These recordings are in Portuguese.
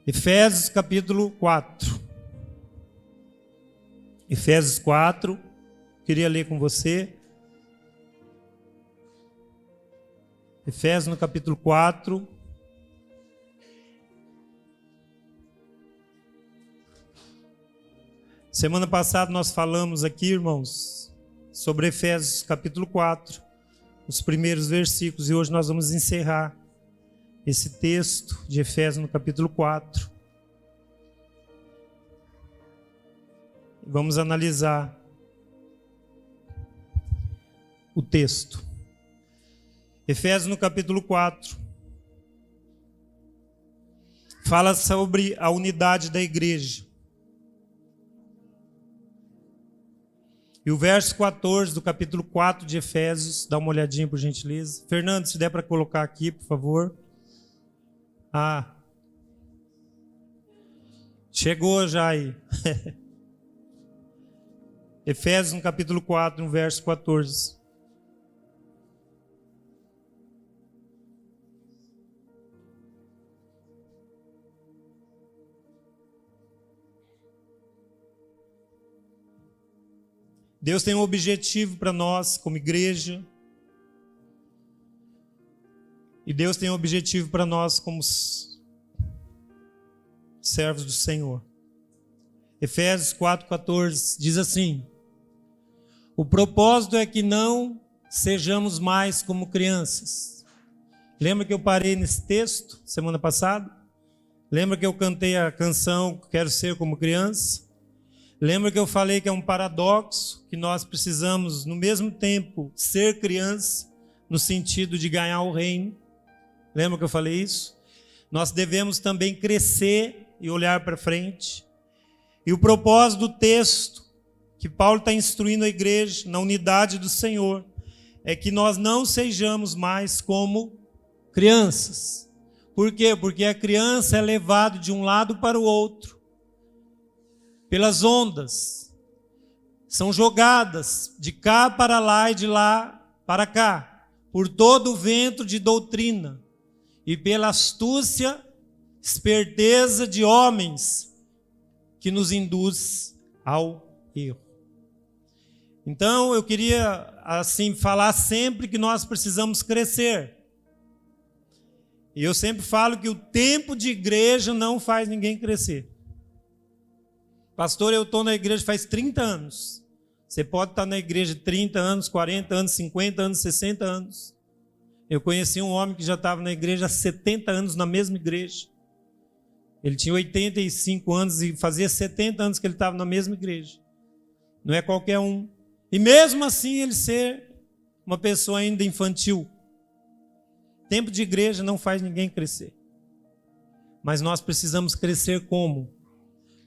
Efésios capítulo 4. Efésios 4, queria ler com você. Efésios no capítulo 4. Semana passada nós falamos aqui, irmãos, sobre Efésios capítulo 4, os primeiros versículos, e hoje nós vamos encerrar esse texto de Efésios no capítulo 4. Vamos analisar o texto. Efésios no capítulo 4 fala sobre a unidade da igreja. E o verso 14 do capítulo 4 de Efésios, dá uma olhadinha por gentileza. Fernando, se der para colocar aqui, por favor. Chegou já aí. Efésios no capítulo 4, no verso 14. Deus tem um objetivo para nós como igreja. E Deus tem um objetivo para nós como servos do Senhor. Efésios 4,14 diz assim: o propósito é que não sejamos mais como crianças. Lembra que eu parei nesse texto semana passada? Lembra que eu cantei a canção Quero Ser Como Criança? Lembra que eu falei que é um paradoxo, que nós precisamos, no mesmo tempo, ser criança, no sentido de ganhar o reino? Lembra que eu falei isso? Nós devemos também crescer e olhar para frente. E o propósito do texto, que Paulo está instruindo a igreja, na unidade do Senhor, é que nós não sejamos mais como crianças. Por quê? Porque a criança é levada de um lado para o outro, pelas ondas, são jogadas de cá para lá e de lá para cá, por todo o vento de doutrina e pela astúcia, esperteza de homens que nos induz ao erro. Então, eu queria, assim, falar sempre que nós precisamos crescer. E eu sempre falo que o tempo de igreja não faz ninguém crescer. Pastor, eu estou na igreja faz 30 anos. Você pode estar na igreja 30 anos, 40 anos, 50 anos, 60 anos. Eu conheci um homem que já estava na igreja há 70 anos, na mesma igreja. Ele tinha 85 anos e fazia 70 anos que ele estava na mesma igreja. Não é qualquer um. E mesmo assim ele ser uma pessoa ainda infantil. Tempo de igreja não faz ninguém crescer. Mas nós precisamos crescer como?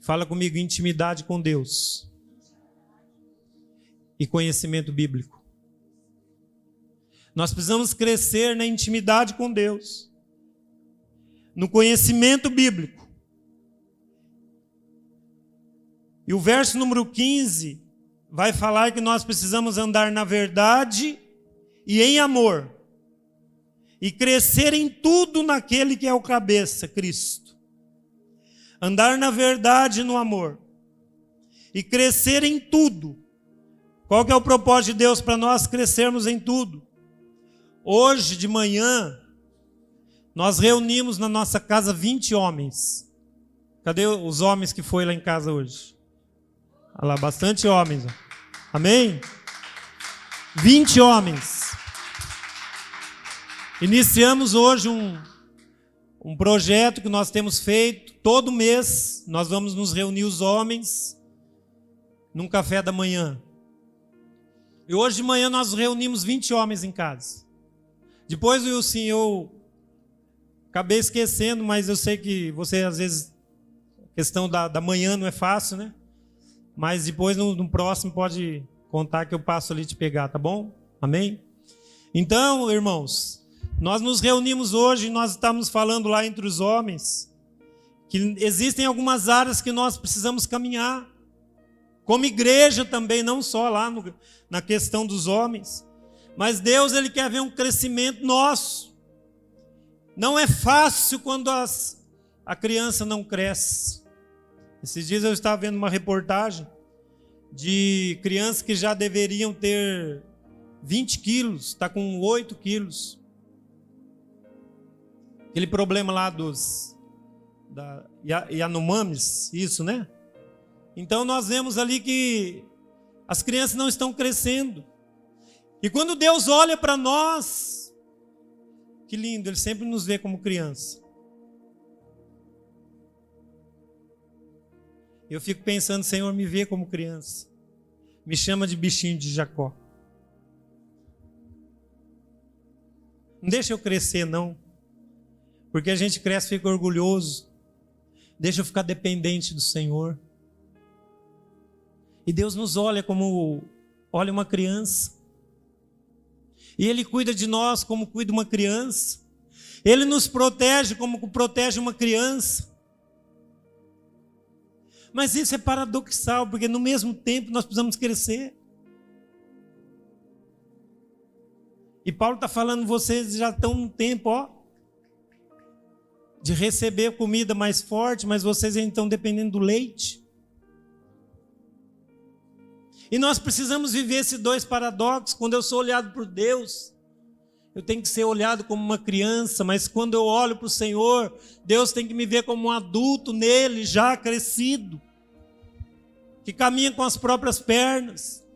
Fala comigo, intimidade com Deus e conhecimento bíblico. Nós precisamos crescer na intimidade com Deus, no conhecimento bíblico. E o verso número 15 vai falar que nós precisamos andar na verdade e em amor, e crescer em tudo naquele que é o cabeça, Cristo. Andar na verdade e no amor. E crescer em tudo. Qual que é o propósito de Deus para nós crescermos em tudo? Hoje de manhã, nós reunimos na nossa casa 20 homens. Cadê os homens que foi lá em casa hoje? Olha lá, bastante homens. Amém? 20 homens. Iniciamos hoje um projeto que nós temos feito. Todo mês nós vamos nos reunir os homens num café da manhã. E hoje de manhã nós reunimos 20 homens em casa. Depois, Wilson, eu acabei esquecendo, mas eu sei que você às vezes, a questão da manhã não é fácil, né? Mas depois no próximo pode contar que eu passo ali te pegar, tá bom? Amém? Então, irmãos, nós nos reunimos hoje e nós estamos falando lá entre os homens que existem algumas áreas que nós precisamos caminhar. Como igreja também, não só lá na questão dos homens. Mas Deus, Ele quer ver um crescimento nosso. Não é fácil quando a criança não cresce. Esses dias eu estava vendo uma reportagem de crianças que já deveriam ter 20 quilos, está com 8 quilos. Aquele problema lá da Yanomamis, isso, né? Então nós vemos ali que as crianças não estão crescendo. E quando Deus olha para nós, que lindo, Ele sempre nos vê como criança. Eu fico pensando, Senhor, me vê como criança. Me chama de bichinho de Jacó. Não deixa eu crescer, não. Porque a gente cresce e fica orgulhoso. Deixa eu ficar dependente do Senhor. E Deus nos olha como olha uma criança. E Ele cuida de nós como cuida uma criança. Ele nos protege como protege uma criança. Mas isso é paradoxal, porque no mesmo tempo nós precisamos crescer. E Paulo está falando, vocês já estão num tempo, de receber comida mais forte, mas vocês ainda estão dependendo do leite. E nós precisamos viver esses dois paradoxos. Quando eu sou olhado por Deus, eu tenho que ser olhado como uma criança, mas quando eu olho para o Senhor, Deus tem que me ver como um adulto nele, já crescido, que caminha com as próprias pernas.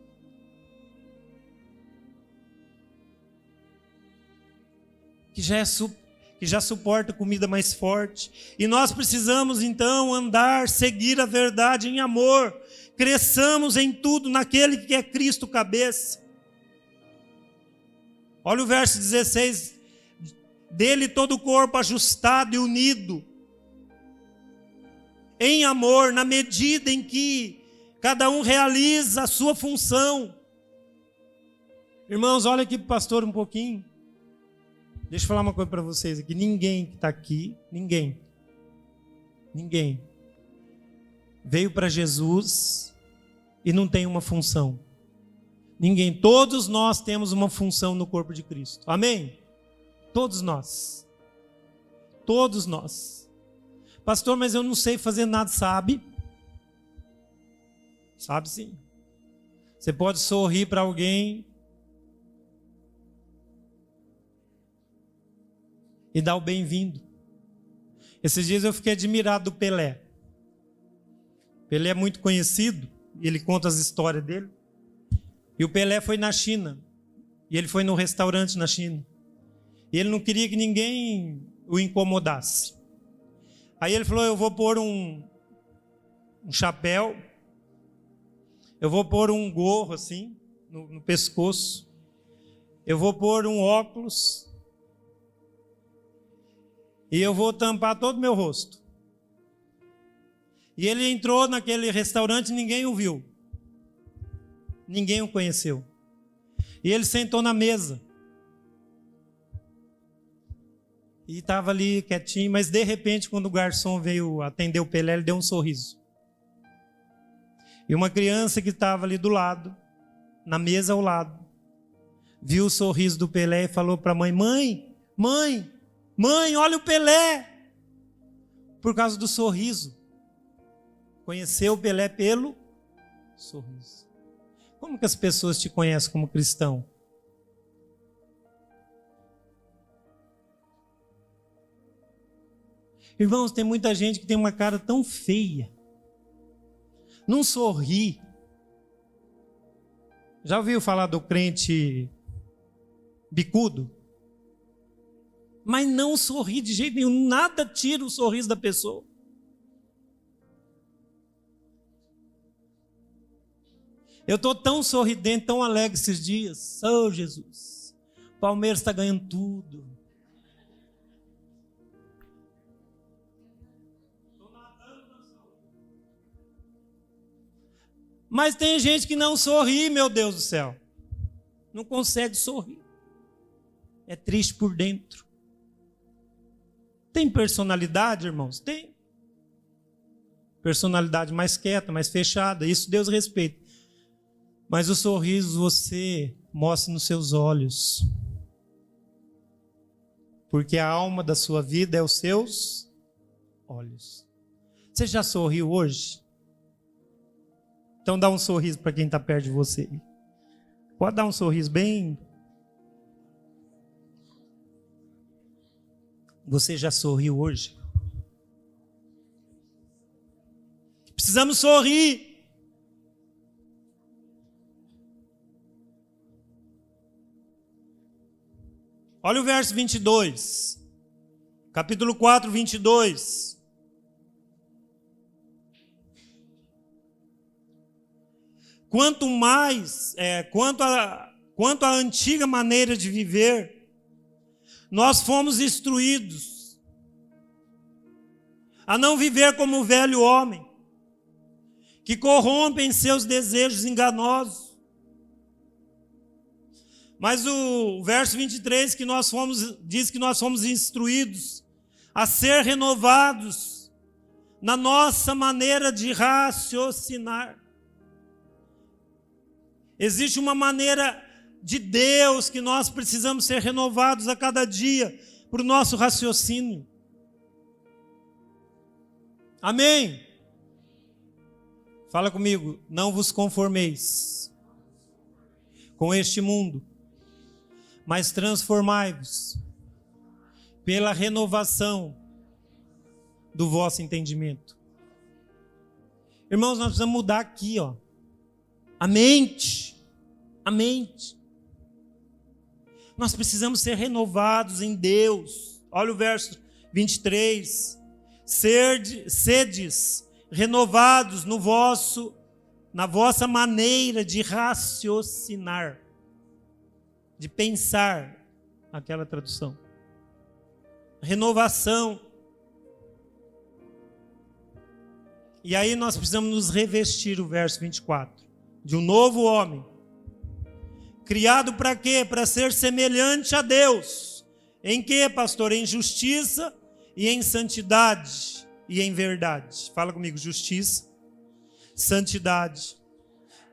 Que já suporta comida mais forte. E nós precisamos então andar, seguir a verdade em amor. Cresçamos em tudo naquele que é Cristo cabeça. Olha o verso 16. Dele todo o corpo ajustado e unido em amor, na medida em que cada um realiza a sua função. Irmãos, olha aqui para o pastor um pouquinho. Deixa eu falar uma coisa para vocês aqui. Ninguém que está aqui, ninguém veio para Jesus e não tem uma função. Ninguém. Todos nós temos uma função no corpo de Cristo. Amém? Todos nós. Todos nós. Pastor, mas eu não sei fazer nada. Sabe? Sabe sim. Você pode sorrir para alguém e dar o bem-vindo. Esses dias eu fiquei admirado do Pelé. Pelé é muito conhecido, e ele conta as histórias dele. E o Pelé foi na China, e ele foi num restaurante na China. E ele não queria que ninguém o incomodasse. Aí ele falou, eu vou pôr um chapéu, eu vou pôr um gorro assim, no pescoço, eu vou pôr um óculos, e eu vou tampar todo o meu rosto. E ele entrou naquele restaurante e ninguém o viu. Ninguém o conheceu. E ele sentou na mesa. E estava ali quietinho, mas de repente, quando o garçom veio atender o Pelé, ele deu um sorriso. E uma criança que estava ali do lado, na mesa ao lado, viu o sorriso do Pelé e falou para a mãe, mãe, olha o Pelé. Por causa do sorriso. Conheceu o Pelé pelo sorriso. Como que as pessoas te conhecem como cristão? Irmãos, tem muita gente que tem uma cara tão feia. Não sorri. Já ouviu falar do crente bicudo? Mas não sorri de jeito nenhum. Nada tira o sorriso da pessoa. Eu estou tão sorridente, tão alegre esses dias. Oh, Jesus. Palmeiras está ganhando tudo. Mas tem gente que não sorri, meu Deus do céu. Não consegue sorrir. É triste por dentro. Tem personalidade, irmãos? Tem. Personalidade mais quieta, mais fechada. Isso Deus respeita. Mas o sorriso você mostra nos seus olhos. Porque a alma da sua vida é os seus olhos. Você já sorriu hoje? Então dá um sorriso para quem está perto de você. Pode dar um sorriso bem. Você já sorriu hoje? Precisamos sorrir. Olha o verso 22. Capítulo 4, 22. Quanto à antiga maneira de viver, nós fomos instruídos a não viver como o velho homem, que corrompe em seus desejos enganosos. Mas o verso 23 diz que nós fomos instruídos a ser renovados na nossa maneira de raciocinar. Existe uma maneira de Deus que nós precisamos ser renovados a cada dia para o nosso raciocínio. Amém? Fala comigo. Não vos conformeis com este mundo, mas transformai-vos pela renovação do vosso entendimento. Irmãos, nós precisamos mudar aqui, ó. A mente. Nós precisamos ser renovados em Deus. Olha o verso 23. Sedes renovados na vossa maneira de raciocinar, de pensar, aquela tradução. Renovação. E aí nós precisamos nos revestir, o verso 24, de um novo homem. Criado para quê? Para ser semelhante a Deus. Em quê, pastor? Em justiça e em santidade e em verdade. Fala comigo, justiça, santidade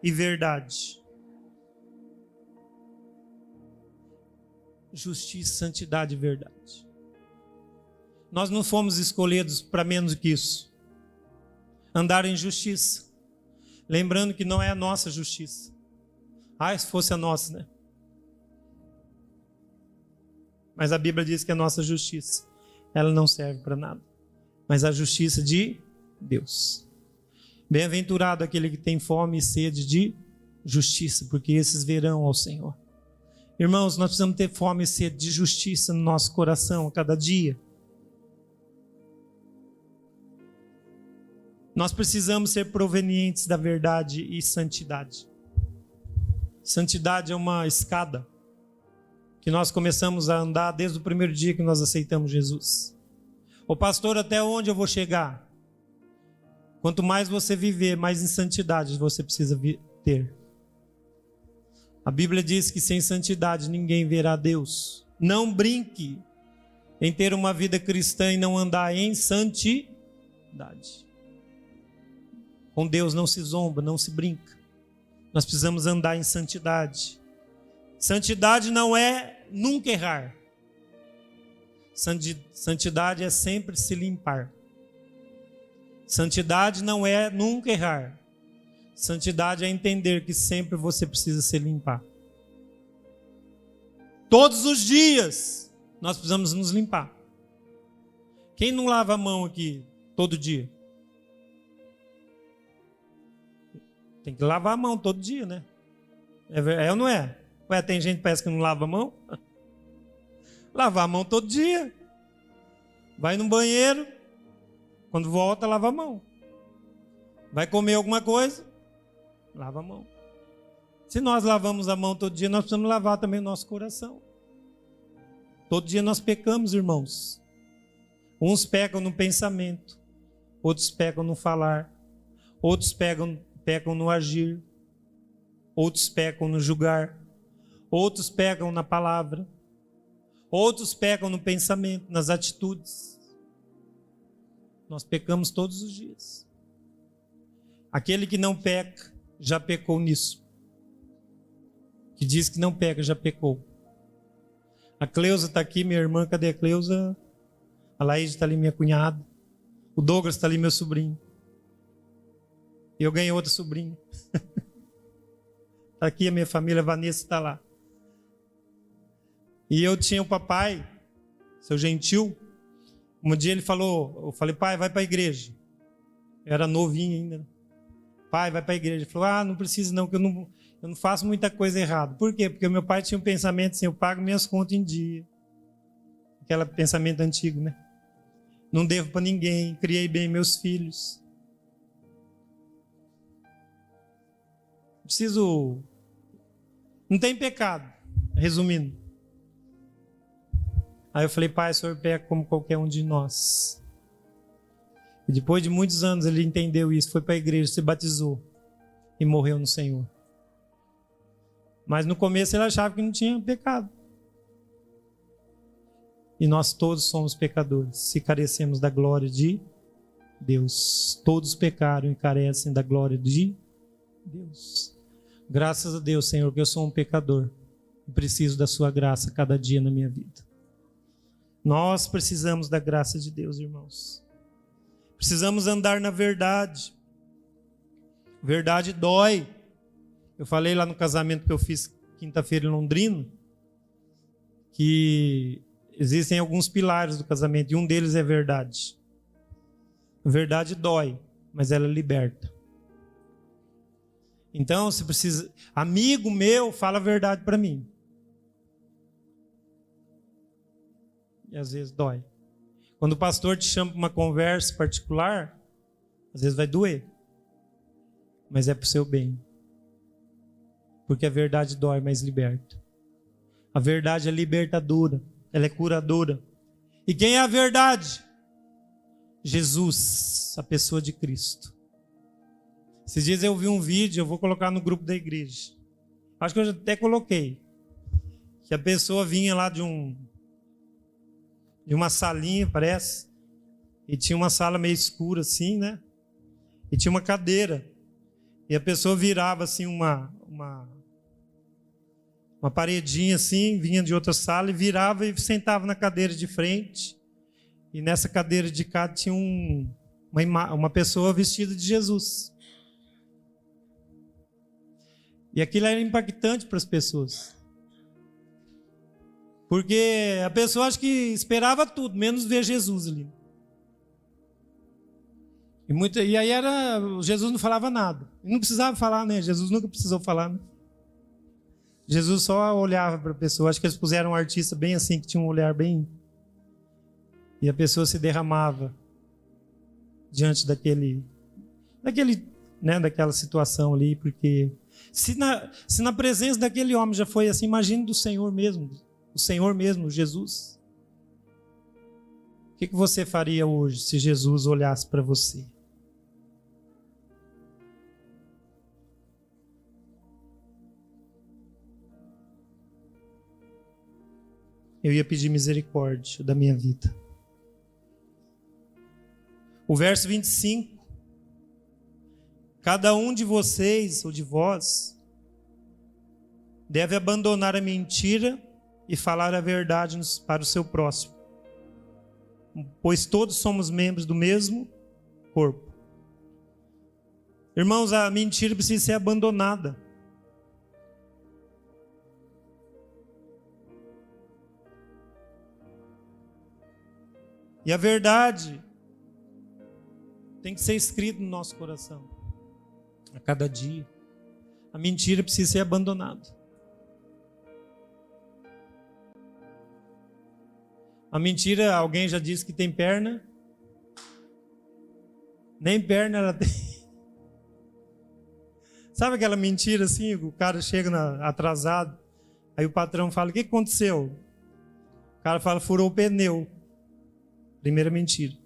e verdade. Justiça, santidade e verdade. Nós não fomos escolhidos para menos que isso. Andar em justiça. Lembrando que não é a nossa justiça. Se fosse a nossa, né? Mas a Bíblia diz que a nossa justiça, ela não serve para nada. Mas a justiça de Deus. Bem-aventurado aquele que tem fome e sede de justiça, porque esses verão ao Senhor. Irmãos, nós precisamos ter fome e sede de justiça no nosso coração a cada dia. Nós precisamos ser provenientes da verdade e santidade. Santidade é uma escada que nós começamos a andar desde o primeiro dia que nós aceitamos Jesus. Ô pastor, até onde eu vou chegar? Quanto mais você viver, mais em santidade você precisa ter. A Bíblia diz que sem santidade ninguém verá Deus. Não brinque em ter uma vida cristã e não andar em santidade. Com Deus não se zomba, não se brinca. Nós precisamos andar em santidade. Santidade não é nunca errar. Santidade é sempre se limpar. Santidade não é nunca errar. Santidade é entender que sempre você precisa se limpar. Todos os dias nós precisamos nos limpar. Quem não lava a mão aqui todo dia? Tem que lavar a mão todo dia, né? É ou não é? Ué, tem gente que parece que não lava a mão. Lavar a mão todo dia. Vai no banheiro. Quando volta, lava a mão. Vai comer alguma coisa, lava a mão. Se nós lavamos a mão todo dia, nós precisamos lavar também o nosso coração. Todo dia nós pecamos, irmãos. Uns pecam no pensamento, outros pecam no falar, outros pecam no agir, outros pecam no julgar, outros pecam na palavra, outros pecam no pensamento, nas atitudes. Nós pecamos todos os dias. Aquele que não peca, já pecou nisso. Que diz que não peca, já pecou. A Cleusa está aqui, minha irmã. Cadê a Cleusa? A Laís está ali, minha cunhada. O Douglas está ali, meu sobrinho. E eu ganhei outra sobrinha. Está aqui a minha família, a Vanessa está lá. E eu tinha o papai, seu Gentil. Um dia ele falou, eu falei, pai, vai para a igreja. Eu era novinho ainda. Pai, vai para a igreja. Ele falou, não precisa não, que eu não faço muita coisa errada. Por quê? Porque o meu pai tinha um pensamento assim, eu pago minhas contas em dia. Aquele pensamento antigo, né? Não devo para ninguém, criei bem meus filhos. Não tem pecado, resumindo. Aí eu falei, pai, o senhor peca como qualquer um de nós. E depois de muitos anos ele entendeu isso, foi para a igreja, se batizou e morreu no Senhor. Mas no começo ele achava que não tinha pecado. E nós todos somos pecadores, se carecemos da glória de Deus. Todos pecaram e carecem da glória de Deus. Graças a Deus, Senhor, que eu sou um pecador e preciso da sua graça cada dia na minha vida. Nós precisamos da graça de Deus, irmãos. Precisamos andar na verdade. Verdade dói. Eu falei lá no casamento que eu fiz quinta-feira em Londrina, que existem alguns pilares do casamento, e um deles é verdade. A verdade dói, mas ela liberta. Então, se precisa... Amigo meu, fala a verdade para mim. E às vezes dói. Quando o pastor te chama para uma conversa particular, às vezes vai doer. Mas é para o seu bem. Porque a verdade dói, mas liberta. A verdade é libertadora. Ela é curadora. E quem é a verdade? Jesus, a pessoa de Cristo. Esses dias eu vi um vídeo, eu vou colocar no grupo da igreja. Acho que eu já até coloquei. Que a pessoa vinha lá de uma salinha, parece. E tinha uma sala meio escura assim, né? E tinha uma cadeira. E a pessoa virava assim uma paredinha assim, vinha de outra sala e virava e sentava na cadeira de frente. E nessa cadeira de cá tinha uma pessoa vestida de Jesus. E aquilo era impactante para as pessoas. Porque a pessoa acho que esperava tudo, menos ver Jesus ali. E aí Jesus não falava nada. E não precisava falar, né? Jesus nunca precisou falar, né? Jesus só olhava para a pessoa. Acho que eles puseram um artista bem assim, que tinha um olhar bem... E a pessoa se derramava diante daquela situação ali, porque se na presença daquele homem já foi assim, imagine do Senhor mesmo, o Senhor mesmo, Jesus. O que você faria hoje se Jesus olhasse para você? Eu ia pedir misericórdia da minha vida. O verso 25. Cada um de vocês, ou de vós, deve abandonar a mentira e falar a verdade para o seu próximo. Pois todos somos membros do mesmo corpo. Irmãos, a mentira precisa ser abandonada. E a verdade tem que ser escrito no nosso coração. A cada dia. A mentira precisa ser abandonada. A mentira, alguém já disse que tem perna. Nem perna ela tem. Sabe aquela mentira assim? O cara chega atrasado. Aí o patrão fala, o que aconteceu? O cara fala, furou o pneu. Primeira mentira.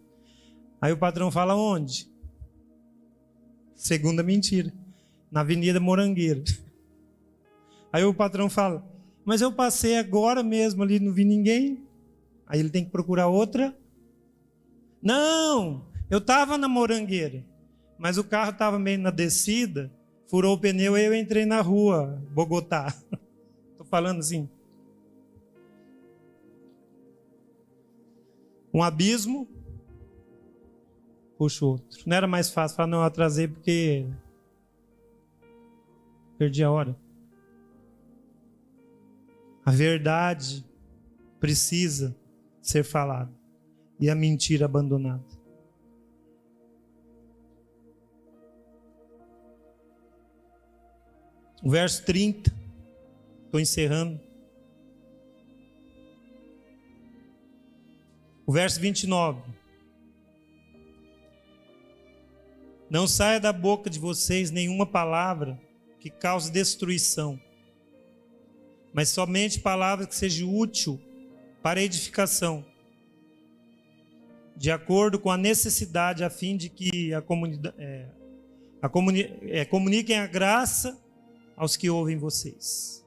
Aí o patrão fala, onde? Segunda mentira. Na Avenida Morangueira. Aí o patrão fala, mas eu passei agora mesmo ali, não vi ninguém. Aí ele tem que procurar outra. Não, eu estava na Morangueira, mas o carro estava meio na descida, furou o pneu e eu entrei na rua, Bogotá. Estou falando assim. Um abismo puxa o outro. Não era mais fácil falar, não, eu atrasei porque perdi a hora. A verdade precisa ser falada e a mentira abandonada. O verso 30, estou encerrando. O verso 29. Não saia da boca de vocês nenhuma palavra que cause destruição, mas somente palavra que seja útil para edificação, de acordo com a necessidade, a fim de que comuniquem a graça aos que ouvem vocês.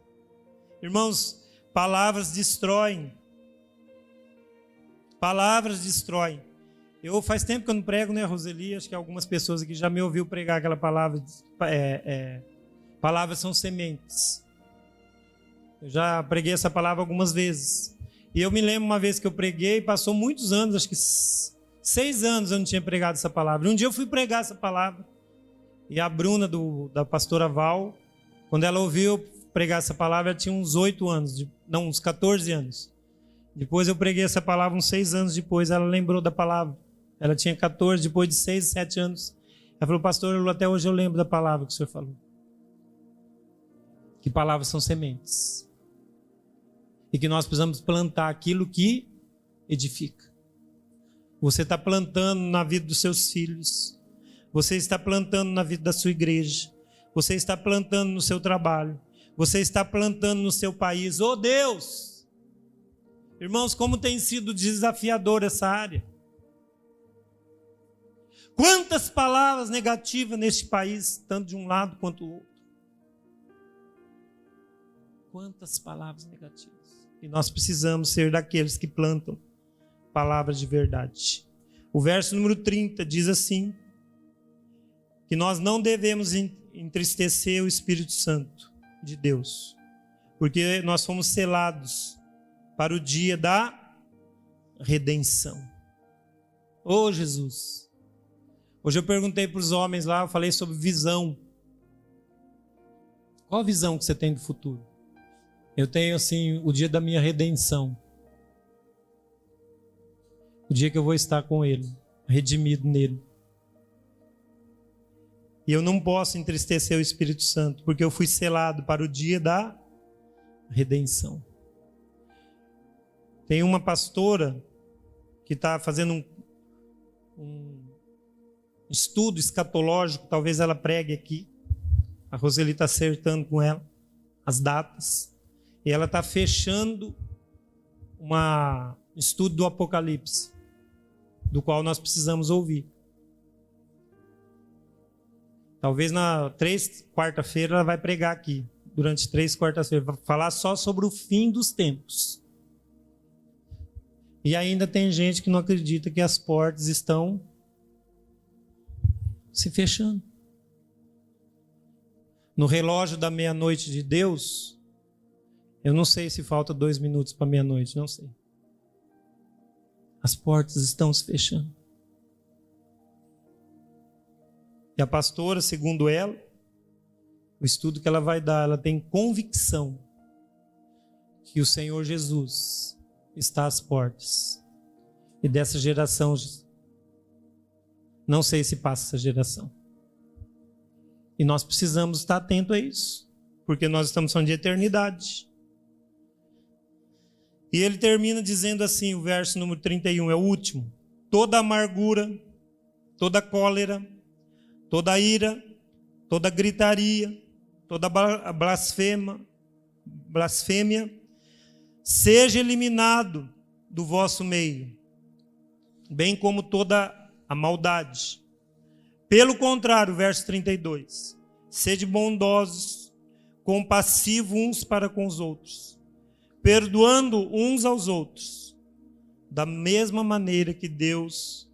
Irmãos, palavras destroem. Palavras destroem. Faz tempo que eu não prego, né, Roseli? Acho que algumas pessoas aqui já me ouviu pregar aquela palavra. Palavras são sementes. Eu já preguei essa palavra algumas vezes. E eu me lembro uma vez que eu preguei, passou muitos anos, acho que 6 anos eu não tinha pregado essa palavra. Um dia eu fui pregar essa palavra. E a Bruna, da pastora Val, quando ela ouviu pregar essa palavra, ela tinha uns 8 anos, uns 14 anos. Depois eu preguei essa palavra uns 6 anos depois, ela lembrou da palavra. Ela tinha 14, depois de 6, 7 anos. Ela falou, pastor, até hoje eu lembro da palavra que o senhor falou. Que palavras são sementes. E que nós precisamos plantar aquilo que edifica. Você está plantando na vida dos seus filhos. Você está plantando na vida da sua igreja. Você está plantando no seu trabalho. Você está plantando no seu país. Oh Deus! Irmãos, como tem sido desafiador essa área. Quantas palavras negativas neste país, tanto de um lado quanto do outro. Quantas palavras negativas. E nós precisamos ser daqueles que plantam palavras de verdade. O verso número 30 diz assim, que nós não devemos entristecer o Espírito Santo de Deus, porque nós fomos selados para o dia da redenção. Oh Jesus! Hoje eu perguntei para os homens lá, eu falei sobre visão. Qual a visão que você tem do futuro? Eu tenho assim, o dia da minha redenção. O dia que eu vou estar com Ele, redimido nele. E eu não posso entristecer o Espírito Santo, porque eu fui selado para o dia da redenção. Tem uma pastora que está fazendo um estudo escatológico, talvez ela pregue aqui. A Roseli está acertando com ela as datas. E ela está fechando um estudo do Apocalipse, do qual nós precisamos ouvir. Talvez na quarta-feira ela vai pregar aqui, durante 3 quartas-feiras, vai falar só sobre o fim dos tempos. E ainda tem gente que não acredita que as portas estão se fechando. No relógio da meia-noite de Deus, eu não sei se falta 2 minutos para meia-noite, não sei. As portas estão se fechando. E a pastora, segundo ela, o estudo que ela vai dar, ela tem convicção que o Senhor Jesus está às portas. E dessa geração, não sei se passa essa geração. E nós precisamos estar atentos a isso, porque nós estamos falando de eternidade. E ele termina dizendo assim, o verso número 31, é o último. Toda amargura, toda cólera, toda ira, toda gritaria, toda blasfêmia, seja eliminado do vosso meio, bem como toda a maldade. Pelo contrário, verso 32, sede bondosos, compassivos uns para com os outros, perdoando uns aos outros, da mesma maneira que Deus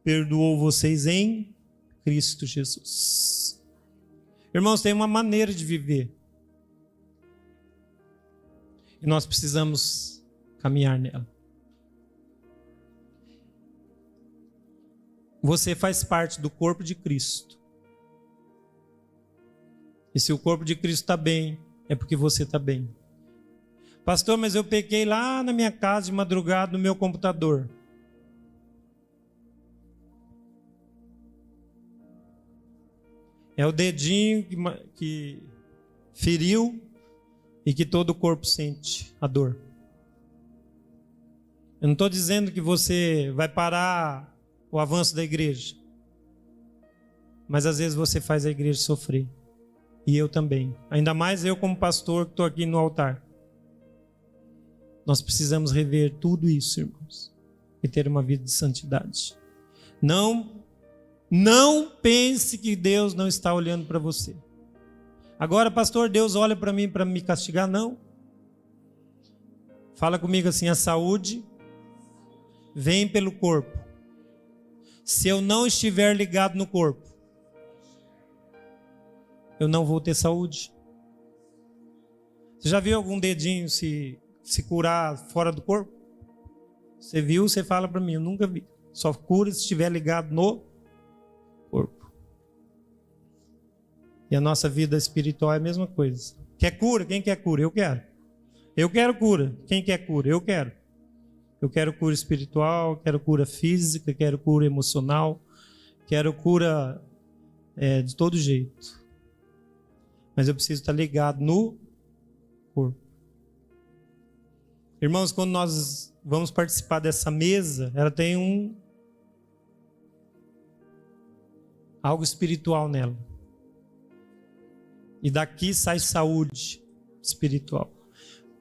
perdoou vocês em Cristo Jesus. Irmãos, tem uma maneira de viver. E nós precisamos caminhar nela. você faz parte do corpo de Cristo. E se o corpo de Cristo está bem, é porque você está bem. Pastor, mas eu pequei lá na minha casa de madrugada no meu computador. É o dedinho que feriu e que todo o corpo sente a dor. Eu não estou dizendo que você vai parar o avanço da igreja. Mas às vezes você faz a igreja sofrer. E eu também. Ainda mais eu como pastor que estou aqui no altar. Nós precisamos rever tudo isso, irmãos. E ter uma vida de santidade. Não pense que Deus não está olhando para você. Agora, pastor, Deus olha para mim para me castigar? Não. Fala comigo assim, a saúde vem pelo corpo. Se eu não estiver ligado no corpo, eu não vou ter saúde. Você já viu algum dedinho se curar fora do corpo? Você viu, você fala para mim, eu nunca vi. Só cura se estiver ligado no corpo. E a nossa vida espiritual é a mesma coisa. Quer cura? Quem quer cura? Eu quero. Eu quero cura. Quem quer cura? Eu quero. Eu quero cura espiritual, quero cura física, quero cura emocional, quero cura de todo jeito. Mas eu preciso estar ligado no corpo. Irmãos, quando nós vamos participar dessa mesa, ela tem algo espiritual nela. E daqui sai saúde espiritual.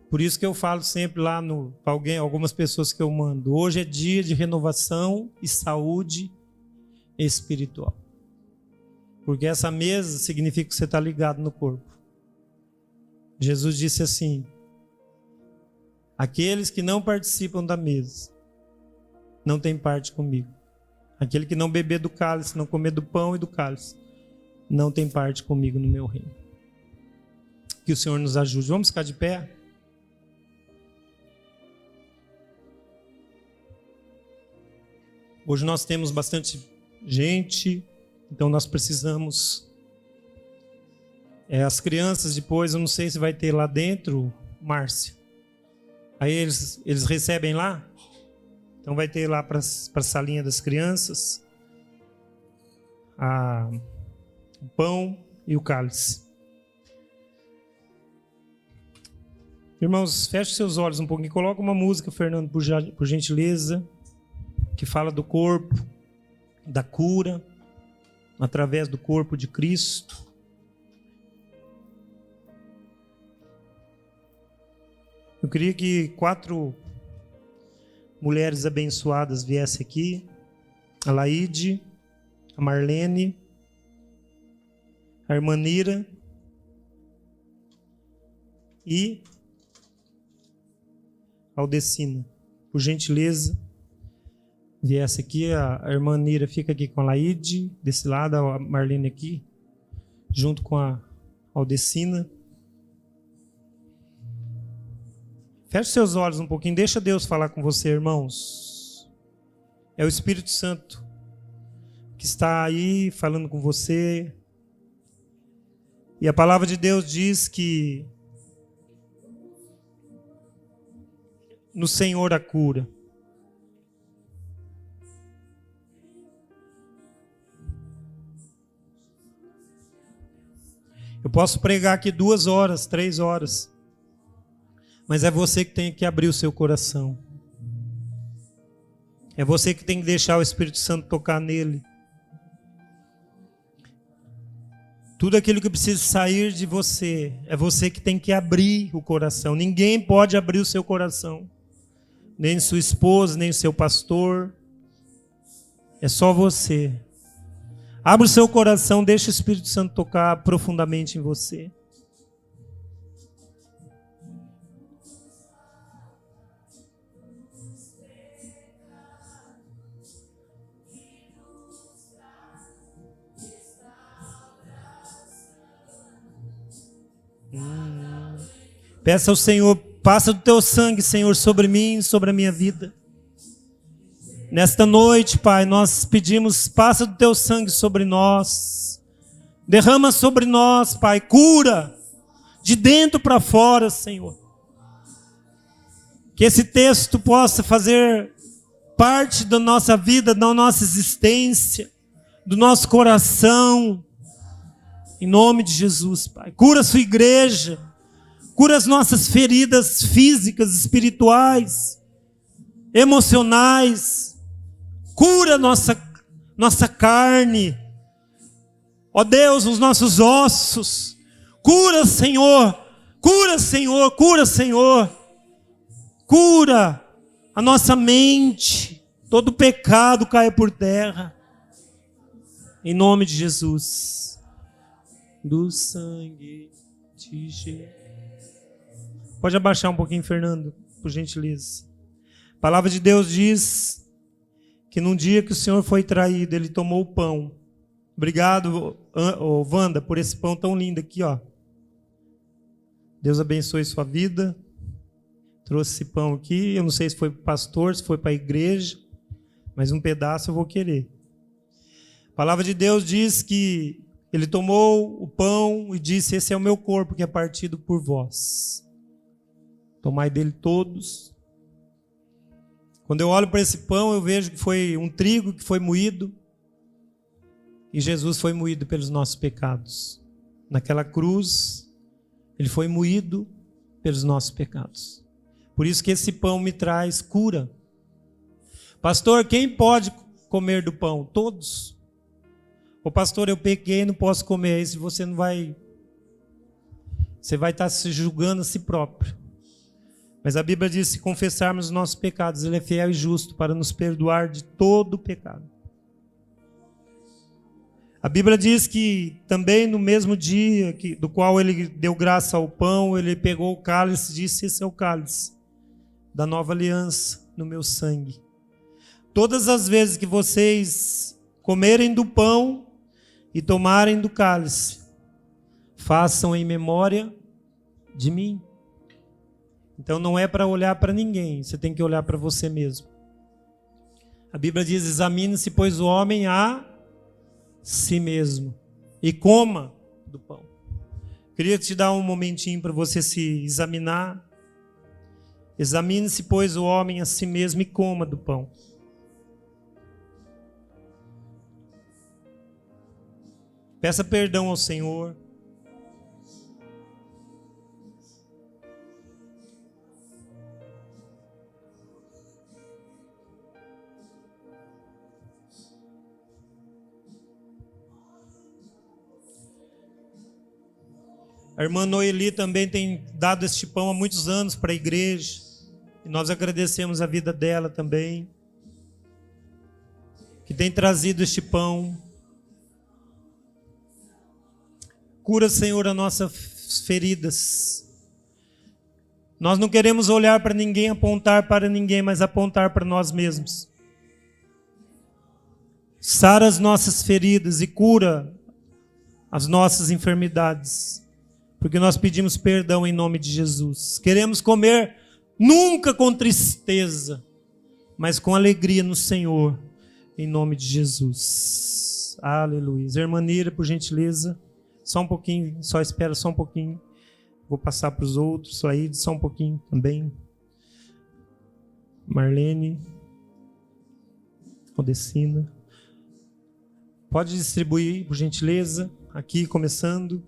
Por isso que eu falo sempre lá para algumas pessoas que eu mando. Hoje é dia de renovação e saúde espiritual. Porque essa mesa significa que você está ligado no corpo. Jesus disse assim: aqueles que não participam da mesa não têm parte comigo. Aquele que não beber do cálice, não comer do pão e do cálice, não tem parte comigo no meu reino. Que o Senhor nos ajude. Vamos ficar de pé? Hoje nós temos bastante gente, então nós precisamos. As crianças depois, eu não sei se vai ter lá dentro, Márcia. Aí eles recebem lá? Então vai ter lá para a salinha das crianças o pão e o cálice. Irmãos, feche seus olhos um pouquinho. Coloca uma música, Fernando, por gentileza, que fala do corpo, da cura, através do corpo de Cristo. Eu queria que 4 mulheres abençoadas viessem aqui. A Laide, a Marlene, a irmã Nira e a Aldecina. Por gentileza, viesse aqui. A irmã Nira fica aqui com a Laide, desse lado, a Marlene aqui, junto com a Aldecina. Feche seus olhos um pouquinho, deixa Deus falar com você, irmãos. É o Espírito Santo que está aí falando com você. E a palavra de Deus diz que no Senhor a cura. Eu posso pregar aqui 2 horas, 3 horas. Mas é você que tem que abrir o seu coração. É você que tem que deixar o Espírito Santo tocar nele. Tudo aquilo que precisa sair de você, é você que tem que abrir o coração. Ninguém pode abrir o seu coração. Nem sua esposa, nem o seu pastor. É só você. Abra o seu coração, deixa o Espírito Santo tocar profundamente em você. Peça ao Senhor, passa do teu sangue, Senhor, sobre mim e sobre a minha vida. Nesta noite, Pai, nós pedimos, passa do teu sangue sobre nós. Derrama sobre nós, Pai, cura de dentro para fora, Senhor. Que esse texto possa fazer parte da nossa vida, da nossa existência, do nosso coração. Em nome de Jesus, Pai. Cura a sua igreja. Cura as nossas feridas físicas, espirituais, emocionais. Cura nossa carne. Ó Deus, os nossos ossos. Cura, Senhor. Cura, Senhor. Cura, Senhor. Cura a nossa mente. Todo pecado cai por terra. Em nome de Jesus. Do sangue de Jesus. Pode abaixar um pouquinho, Fernando, por gentileza. A palavra de Deus diz que num dia que o Senhor foi traído, Ele tomou o pão. Obrigado, Wanda, por esse pão tão lindo aqui, ó. Deus abençoe sua vida. Trouxe esse pão aqui. Eu não sei se foi para o pastor, se foi para a igreja, mas um pedaço eu vou querer. A palavra de Deus diz que Ele tomou o pão e disse: esse é o meu corpo que é partido por vós. Tomai dele todos. Quando eu olho para esse pão, eu vejo que foi um trigo que foi moído. E Jesus foi moído pelos nossos pecados. Naquela cruz, Ele foi moído pelos nossos pecados. Por isso que esse pão me traz cura. Pastor, quem pode comer do pão? Todos. Ô pastor, eu pequei, não posso comer isso. Você não vai... Você vai estar se julgando a si próprio. Mas a Bíblia diz: se confessarmos os nossos pecados, Ele é fiel e justo para nos perdoar de todo o pecado. A Bíblia diz que também no mesmo dia do qual Ele deu graça ao pão, Ele pegou o cálice e disse: esse é o cálice da nova aliança no meu sangue. Todas as vezes que vocês comerem do pão e tomarem do cálice, façam em memória de mim. Então não é para olhar para ninguém, você tem que olhar para você mesmo. A Bíblia diz: examine-se, pois, o homem a si mesmo e coma do pão. Queria te dar um momentinho para você se examinar. Examine-se, pois, o homem a si mesmo e coma do pão. Peça perdão ao Senhor. A irmã Noeli também tem dado este pão há muitos anos para a igreja. E nós agradecemos a vida dela também, que tem trazido este pão. Cura, Senhor, as nossas feridas. Nós não queremos olhar para ninguém, apontar para ninguém, mas apontar para nós mesmos. Sara as nossas feridas e cura as nossas enfermidades, porque nós pedimos perdão em nome de Jesus. Queremos comer nunca com tristeza, mas com alegria no Senhor, em nome de Jesus. Aleluia. Irmã Nira, por gentileza, só um pouquinho, só espera só um pouquinho. Vou passar para os outros, Laíde, só um pouquinho também. Marlene, Odecina. Pode distribuir, por gentileza, aqui começando.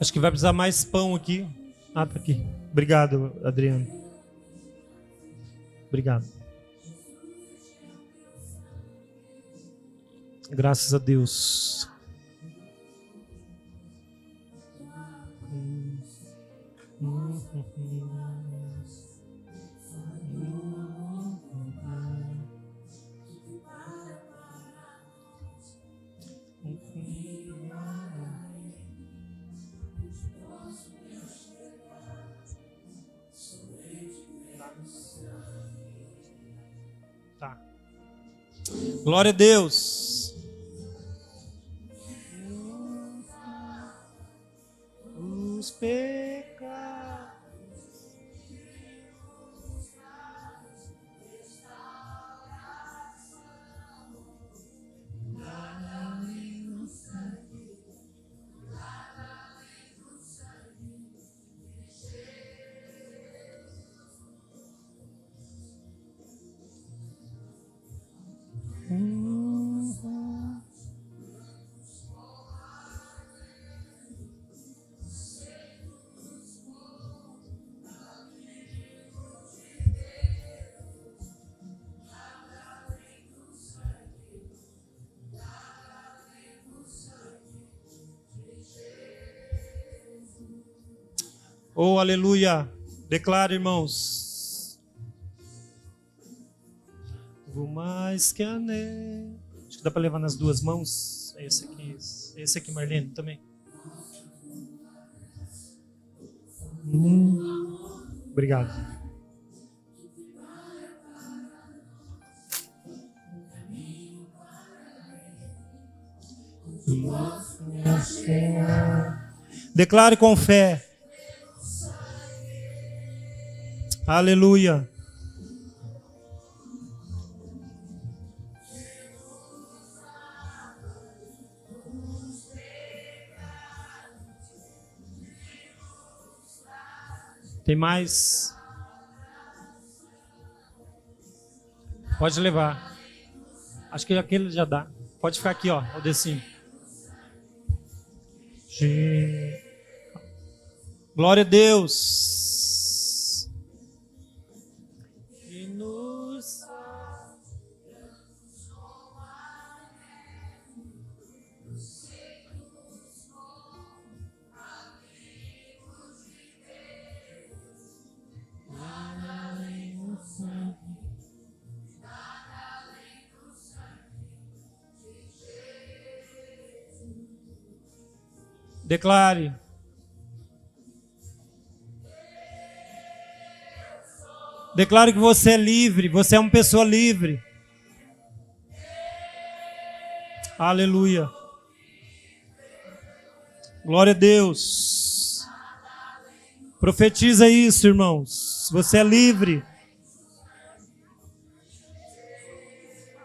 Acho que vai precisar mais pão aqui. Ah, tá aqui. Obrigado, Adriano. Obrigado. Graças a Deus. Tá. Glória a Deus. Oh, aleluia. Declara, irmãos. Vou mais que a neve. Acho que dá para levar nas duas mãos. Esse aqui, Marlene, também. Obrigado. Declare com fé. Aleluia. Tem mais? Pode levar. Acho que aquele já dá. Pode ficar aqui, ó, o decinho. Glória a Deus. Declare. Declare que você é livre, você é uma pessoa livre. Aleluia. Glória a Deus. Profetiza isso, irmãos. Você é livre.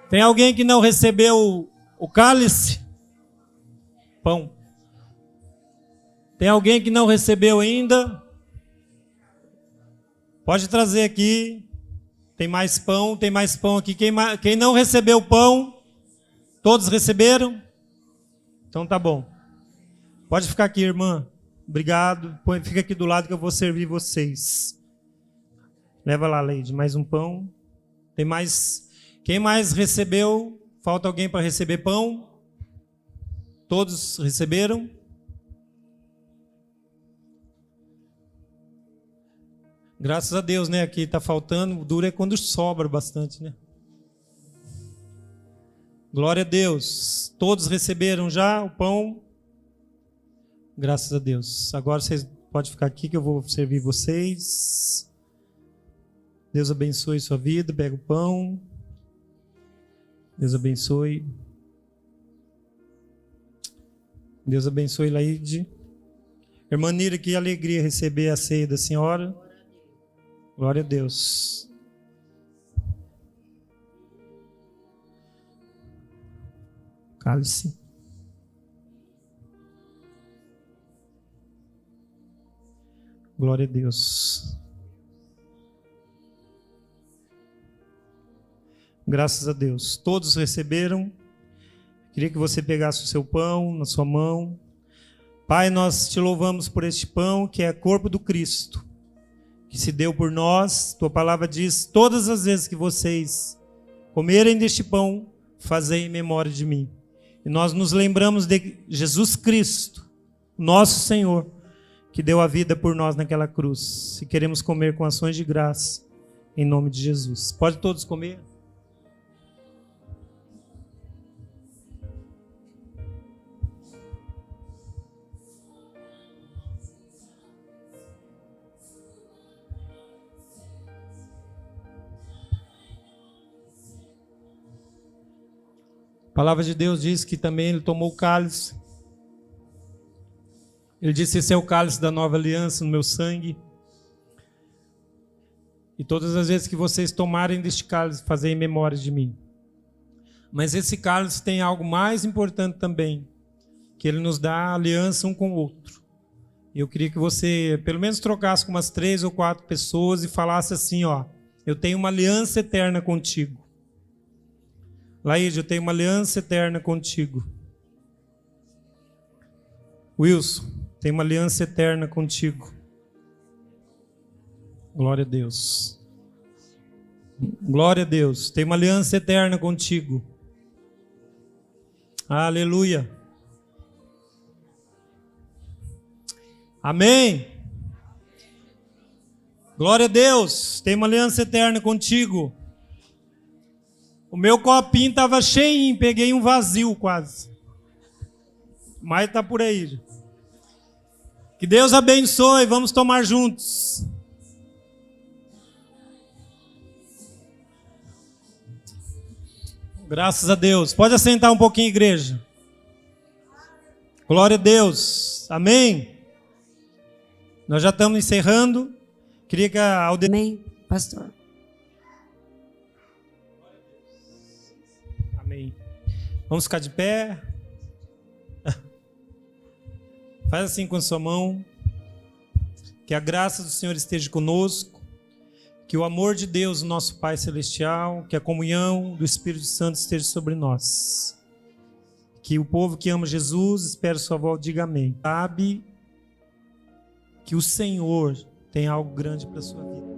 Tem alguém que não recebeu o cálice? Pão. Tem alguém que não recebeu ainda? Pode trazer aqui. Tem mais pão aqui. Quem não recebeu pão? Todos receberam? Então tá bom. Pode ficar aqui, irmã. Obrigado. Fica aqui do lado que eu vou servir vocês. Leva lá, Leide, mais um pão. Tem mais. Quem mais recebeu? Falta alguém para receber pão? Todos receberam? Graças a Deus, né? Aqui está faltando. O duro é quando sobra bastante, né? Glória a Deus. Todos receberam já o pão? Graças a Deus. Agora vocês podem ficar aqui que eu vou servir vocês. Deus abençoe sua vida. Pega o pão. Deus abençoe. Deus abençoe, Laide. Irmã Nira, que alegria receber a ceia da senhora. Glória a Deus. Cálice. Glória a Deus. Graças a Deus. Todos receberam. Queria que você pegasse o seu pão na sua mão. Pai, nós te louvamos por este pão que é corpo do Cristo, que se deu por nós. Tua palavra diz: todas as vezes que vocês comerem deste pão, fazei em memória de mim. E nós nos lembramos de Jesus Cristo, nosso Senhor, que deu a vida por nós naquela cruz. E queremos comer com ações de graça, em nome de Jesus. Pode todos comer? A palavra de Deus diz que também ele tomou o cálice. Ele disse: esse é o cálice da nova aliança no meu sangue. E todas as vezes que vocês tomarem deste cálice, fazei em memória de mim. Mas esse cálice tem algo mais importante também, que ele nos dá aliança um com o outro. E eu queria que você pelo menos trocasse com umas 3 ou 4 pessoas e falasse assim: ó, eu tenho uma aliança eterna contigo. Laíde, eu tenho uma aliança eterna contigo. Wilson, tenho uma aliança eterna contigo. Glória a Deus. Glória a Deus. Tenho uma aliança eterna contigo. Aleluia. Amém. Glória a Deus, tem uma aliança eterna contigo. O meu copinho estava cheinho, peguei um vazio quase. Mas está por aí. Que Deus abençoe, vamos tomar juntos. Graças a Deus. Pode assentar um pouquinho, igreja. Glória a Deus. Amém. Nós já estamos encerrando. Queria que a Amém, pastor. Amém. Vamos ficar de pé. Faz assim com a sua mão. Que a graça do Senhor esteja conosco. Que o amor de Deus, nosso Pai Celestial, que a comunhão do Espírito Santo esteja sobre nós. Que o povo que ama Jesus, espera sua volta, diga amém. Sabe que o Senhor tem algo grande para a sua vida.